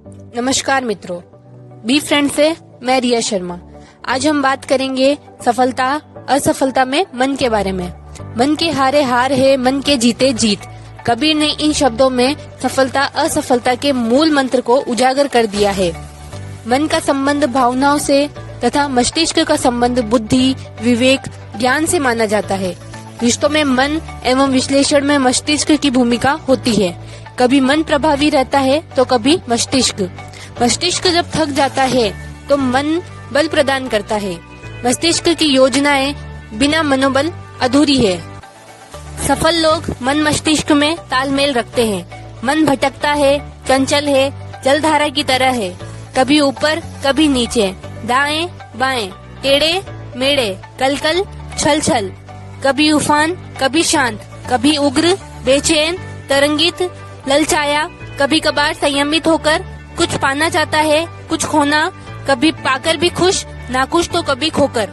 नमस्कार मित्रों, be friend से मैं रिया शर्मा। आज हम बात करेंगे सफलता असफलता में मन के बारे में। मन के हारे हार है, मन के जीते जीत। कबीर ने इन शब्दों में सफलता असफलता के मूल मंत्र को उजागर कर दिया है। मन का संबंध भावनाओं से तथा मस्तिष्क का संबंध बुद्धि, विवेक, ज्ञान से माना जाता है। रिश्तों में मन एवं विश्लेषण में मस्तिष्क की भूमिका होती है। कभी मन प्रभावी रहता है तो कभी मस्तिष्क। मस्तिष्क जब थक जाता है तो मन बल प्रदान करता है। मस्तिष्क की योजनाएं बिना मनोबल अधूरी है। सफल लोग मन मस्तिष्क में तालमेल रखते हैं। मन भटकता है, चंचल है, जलधारा की तरह है, कभी ऊपर कभी नीचे, दाएं बाएं, टेढ़े मेढ़े, कल छल छल, कभी उफान कभी शांत, कभी उग्र बेचैन तरंगित ललचाया, कभी कभार संयमित होकर कुछ पाना चाहता है, कुछ खोना, कभी पाकर भी खुश, नाखुश तो कभी खोकर।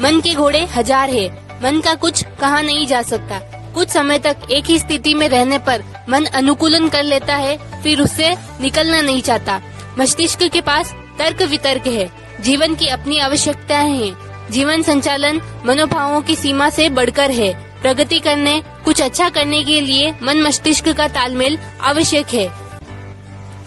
मन के घोड़े हजार है, मन का कुछ कहा नहीं जा सकता। कुछ समय तक एक ही स्थिति में रहने पर मन अनुकूलन कर लेता है, फिर उससे निकलना नहीं चाहता। मस्तिष्क के पास तर्क वितर्क है, जीवन की अपनी आवश्यकताएं हैं। जीवन संचालन मनोभावों की सीमा से बढ़कर है। प्रगति करने, कुछ अच्छा करने के लिए मन मस्तिष्क का तालमेल आवश्यक है।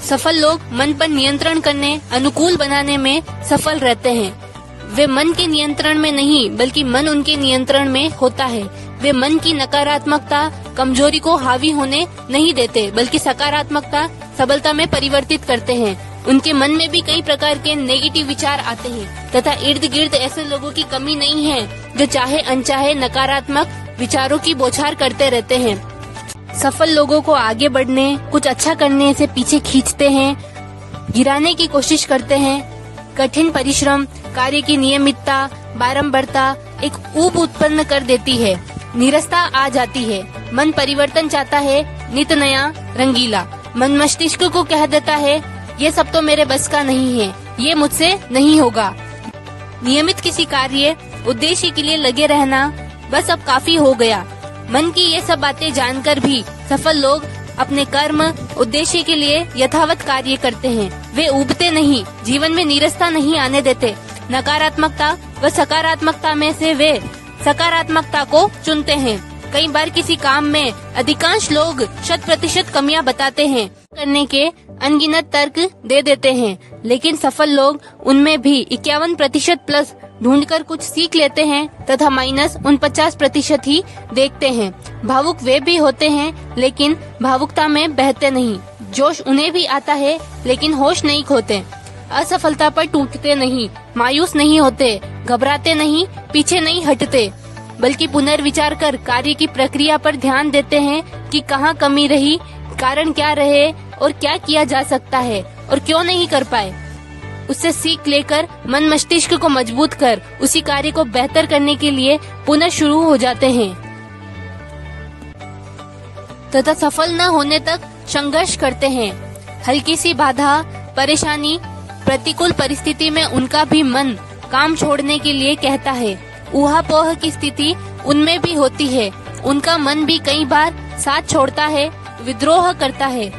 सफल लोग मन पर नियंत्रण करने, अनुकूल बनाने में सफल रहते हैं। वे मन के नियंत्रण में नहीं बल्कि मन उनके नियंत्रण में होता है। वे मन की नकारात्मकता, कमजोरी को हावी होने नहीं देते बल्कि सकारात्मकता सबलता में परिवर्तित करते हैं। उनके मन में भी कई प्रकार के नेगेटिव विचार आते हैं तथा इर्द गिर्द ऐसे लोगों की कमी नहीं है जो चाहे अनचाहे नकारात्मक विचारों की बौछार करते रहते हैं। सफल लोगों को आगे बढ़ने, कुछ अच्छा करने से पीछे खींचते हैं, गिराने की कोशिश करते हैं। कठिन परिश्रम, कार्य की नियमितता, बारंबारता एक ऊब उत्पन्न कर देती है। निरस्ता आ जाती है। मन परिवर्तन चाहता है, नित नया रंगीला। मन मस्तिष्क को कह देता है, ये सब तो मेरे बस का नहीं है, ये मुझसे नहीं होगा। नियमित किसी कार्य उद्देश्य के लिए लगे रहना बस अब काफी हो गया। मन की ये सब बातें जानकर भी सफल लोग अपने कर्म उद्देश्य के लिए यथावत कार्य करते हैं। वे ऊबते नहीं, जीवन में निरस्ता नहीं आने देते। नकारात्मकता व सकारात्मकता में से वे सकारात्मकता को चुनते हैं। कई बार किसी काम में अधिकांश लोग 100% कमियां बताते हैं, करने के अनगिनत तर्क दे देते हैं, लेकिन सफल लोग उनमें भी 51% प्लस ढूंढकर कुछ सीख लेते हैं तथा माइनस 49% ही देखते हैं। भावुक वे भी होते हैं लेकिन भावुकता में बहते नहीं। जोश उन्हें भी आता है लेकिन होश नहीं खोते। असफलता पर टूटते नहीं, मायूस नहीं होते, घबराते नहीं, पीछे नहीं हटते, बल्कि पुनर्विचार कर कार्य की प्रक्रिया पर ध्यान देते हैं कि कहाँ कमी रही, कारण क्या रहे और क्या किया जा सकता है और क्यों नहीं कर पाए। उससे सीख लेकर मन मस्तिष्क को मजबूत कर उसी कार्य को बेहतर करने के लिए पुनः शुरू हो जाते हैं तथा सफल न होने तक संघर्ष करते हैं। हल्की सी बाधा, परेशानी, प्रतिकूल परिस्थिति में उनका भी मन काम छोड़ने के लिए कहता है। ऊहापोह की स्थिति उनमें भी होती है। उनका मन भी कई बार साथ छोड़ता है, विद्रोह करता है,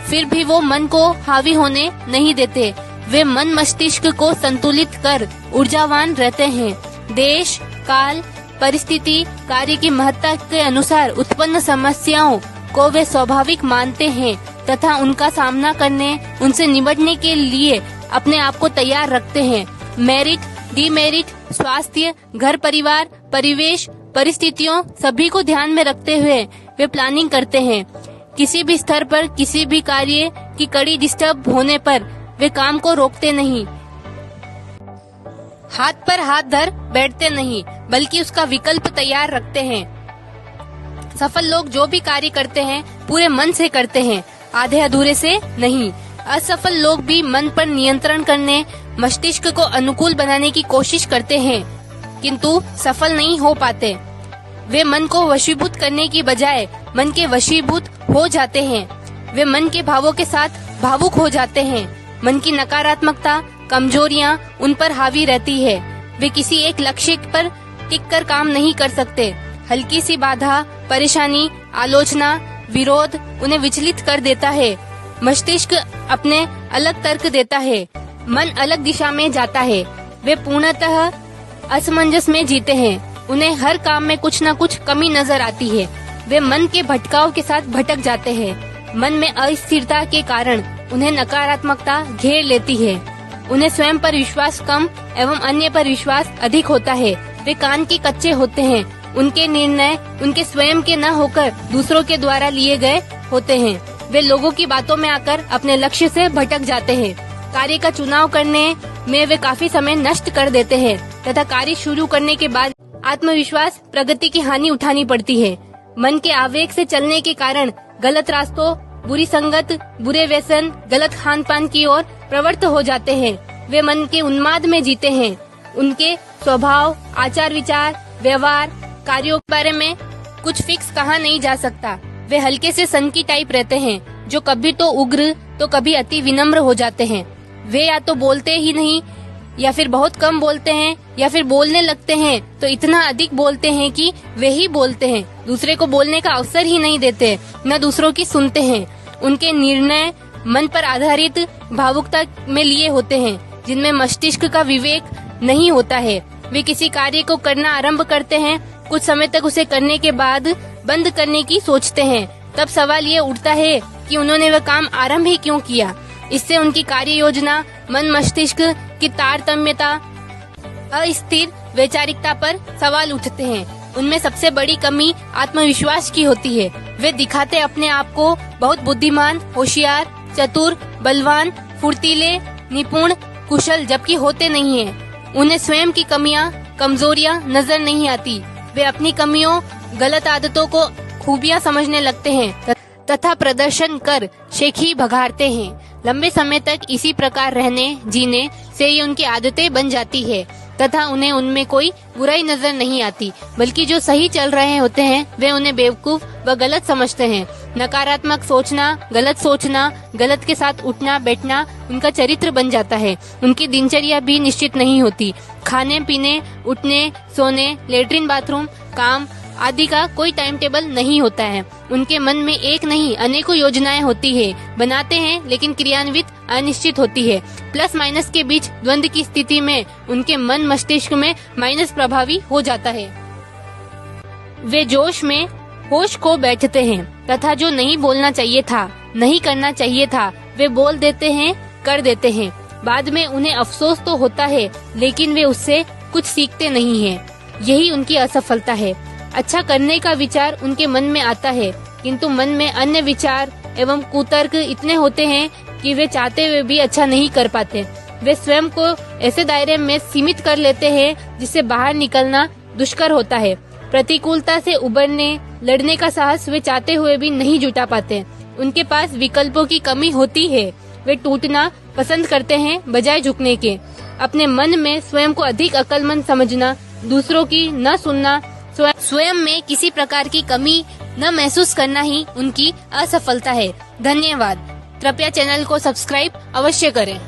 फिर भी वो मन को हावी होने नहीं देते। वे मन मस्तिष्क को संतुलित कर ऊर्जावान रहते हैं। देश, काल, परिस्थिति, कार्य की महत्ता के अनुसार उत्पन्न समस्याओं को वे स्वाभाविक मानते हैं तथा उनका सामना करने, उनसे निपटने के लिए अपने आप को तैयार रखते हैं। मेरिट, डीमेरिट, स्वास्थ्य, घर परिवार, परिवेश, परिस्थितियों सभी को ध्यान में रखते हुए वे प्लानिंग करते हैं। किसी भी स्तर पर किसी भी कार्य की कड़ी डिस्टर्ब होने पर वे काम को रोकते नहीं, हाथ पर हाथ धर बैठते नहीं, बल्कि उसका विकल्प तैयार रखते हैं। सफल लोग जो भी कार्य करते हैं पूरे मन से करते हैं, आधे अधूरे से नहीं। असफल लोग भी मन पर नियंत्रण करने, मस्तिष्क को अनुकूल बनाने की कोशिश करते हैं, किंतु सफल नहीं हो पाते। वे मन को वशीभूत करने की बजाय मन के वशीभूत हो जाते हैं। वे मन के भावों के साथ भावुक हो जाते हैं। मन की नकारात्मकता, कमजोरियां उन पर हावी रहती है। वे किसी एक लक्ष्य पर टिक कर काम नहीं कर सकते। हल्की सी बाधा, परेशानी, आलोचना, विरोध उन्हें विचलित कर देता है। मस्तिष्क अपने अलग तर्क देता है, मन अलग दिशा में जाता है। वे पूर्णतः असमंजस में जीते हैं। उन्हें हर काम में कुछ न कुछ कमी नजर आती है। वे मन के भटकाव के साथ भटक जाते हैं। मन में अस्थिरता के कारण उन्हें नकारात्मकता घेर लेती है। उन्हें स्वयं पर विश्वास कम एवं अन्य पर विश्वास अधिक होता है। वे कान के कच्चे होते हैं। उनके निर्णय उनके स्वयं के न होकर दूसरों के द्वारा लिए गए होते हैं। वे लोगों की बातों में आकर अपने लक्ष्य से भटक जाते हैं। कार्य का चुनाव करने में वे काफी समय नष्ट कर देते हैं तथा कार्य शुरू करने के बाद आत्मविश्वास प्रगति की हानि उठानी पड़ती है। मन के आवेग से चलने के कारण गलत रास्तों, बुरी संगत, बुरे व्यसन, गलत खान पान की ओर प्रवृत्त हो जाते हैं। वे मन के उन्माद में जीते हैं। उनके स्वभाव, आचार विचार, व्यवहार, कार्यों के बारे में कुछ फिक्स कहा नहीं जा सकता। वे हल्के से सनकी टाइप रहते हैं, जो कभी तो उग्र तो कभी अति विनम्र हो जाते हैं। वे या तो बोलते ही नहीं, या फिर बहुत कम बोलते हैं, या फिर बोलने लगते हैं तो इतना अधिक बोलते हैं कि वे ही बोलते हैं, दूसरे को बोलने का अवसर ही नहीं देते, न दूसरों की सुनते हैं। उनके निर्णय मन पर आधारित भावुकता में लिए होते हैं, जिनमें मस्तिष्क का विवेक नहीं होता है। वे किसी कार्य को करना आरंभ करते हैं, कुछ समय तक उसे करने के बाद बंद करने की सोचते हैं। तब सवाल ये उठता है कि उन्होंने वह काम आरंभ ही क्यों किया। इससे उनकी कार्य योजना, मन मस्तिष्क की तारतम्यता, अस्थिर वैचारिकता पर सवाल उठते हैं। उनमें सबसे बड़ी कमी आत्मविश्वास की होती है। वे दिखाते अपने आप को बहुत बुद्धिमान, होशियार, चतुर, बलवान, फुर्तीले, निपुण, कुशल, जबकि होते नहीं हैं। उन्हें स्वयं की कमियां, कमजोरियां नजर नहीं आती। वे अपनी कमियों, गलत आदतों को खूबियां समझने लगते हैं तथा प्रदर्शन कर शेखी भगाड़ते हैं। लंबे समय तक इसी प्रकार रहने जीने से ये उनकी आदतें बन जाती है तथा उन्हें उनमें कोई बुराई नजर नहीं आती, बल्कि जो सही चल रहे होते हैं वे उन्हें बेवकूफ व गलत समझते हैं। नकारात्मक सोचना, गलत के साथ उठना बैठना उनका चरित्र बन जाता है। उनकी दिनचर्या भी निश्चित नहीं होती। खाने पीने, उठने, सोने, लेटरिन, बाथरूम, काम आदि का कोई टाइम टेबल नहीं होता है। उनके मन में एक नहीं अनेकों योजनाएं होती है, बनाते हैं, लेकिन क्रियान्वित अनिश्चित होती है। प्लस माइनस के बीच द्वंद की स्थिति में उनके मन मस्तिष्क में माइनस प्रभावी हो जाता है। वे जोश में होश खो बैठते हैं तथा जो नहीं बोलना चाहिए था, नहीं करना चाहिए था, वे बोल देते हैं, कर देते हैं। बाद में उन्हें अफसोस तो होता है, लेकिन वे उससे कुछ सीखते नहीं हैं। यही उनकी असफलता है। अच्छा करने का विचार उनके मन में आता है, किंतु मन में अन्य विचार एवं कुतर्क इतने होते हैं कि वे चाहते हुए भी अच्छा नहीं कर पाते। वे स्वयं को ऐसे दायरे में सीमित कर लेते हैं जिससे बाहर निकलना दुष्कर होता है। प्रतिकूलता से उबरने, लड़ने का साहस वे चाहते हुए भी नहीं जुटा पाते। उनके पास विकल्पों की कमी होती है। वे टूटना पसंद करते हैं बजाय झुकने के। अपने मन में स्वयं को अधिक अक्लमंद समझना, दूसरों की न सुनना, स्वयं में किसी प्रकार की कमी न महसूस करना ही उनकी असफलता है। धन्यवाद। कृपया चैनल को सब्सक्राइब अवश्य करें।